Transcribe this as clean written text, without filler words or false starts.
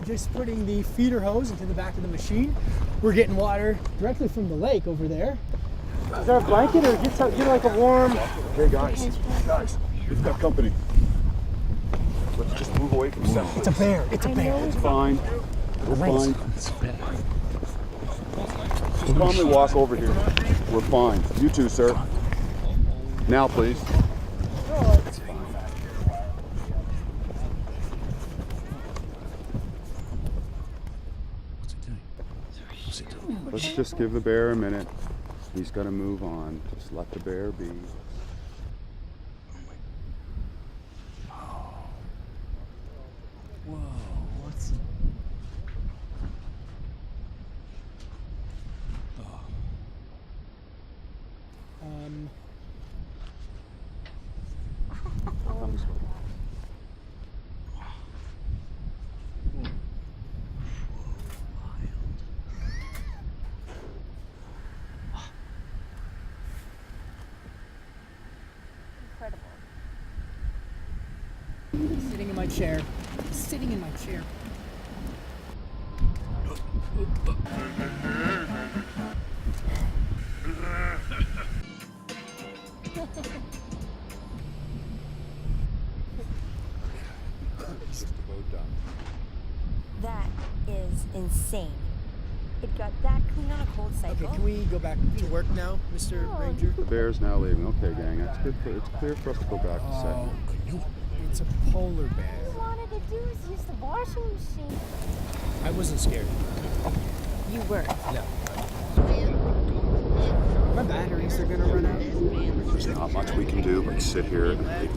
Just putting the feeder hose into the back of the machine. We're getting water directly from the lake over there. Is there a blanket or get like a warm? Hey guys, we've got company. Let's just move away from center. It's a bear. It's a bear. It's fine. We're fine. Just calmly walk over here. We're fine. You too, sir. Now, please. Let's just give the bear a minute. He's got to move on. Just let the bear be. Whoa, what's... Incredible. Sitting in my chair. Sitting in my chair. That is insane. It got that clean on a cold cycle. Okay, can we go back to work now, Mr. Ranger? The bear's now leaving. Okay, gang. It's good. It's clear for us to go back to set. It's a polar bear. All I wanted to do is use the washing machine. I wasn't scared. You were. No. My batteries are gonna run out. There's not much we can do but sit here and